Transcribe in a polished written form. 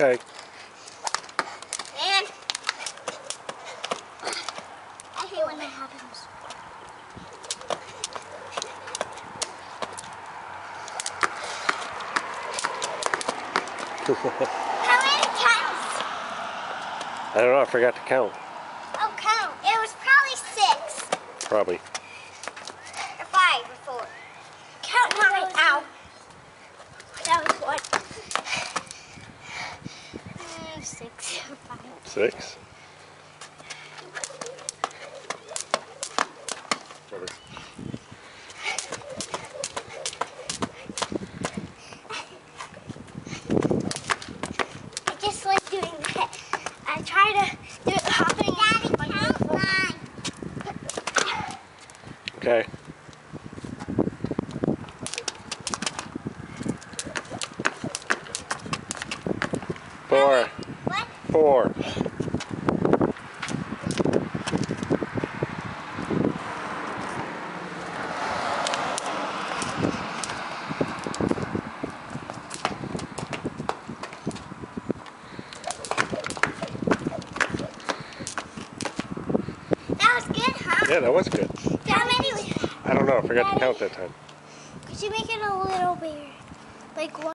Okay. And I hate when that happens. How many times? I don't know, I forgot to count. Oh, count. It was probably 6. Probably. Or 5 or 4. Count mine. Ow. That was 1. 6 or 5. 6. I just like doing that. I try to do it hopping. Daddy, count mine. Okay. 4. What? 4. That was good, huh? Yeah, that was good. How many? I don't know, I forgot to count that time. Could you make it a little bigger? Like 1?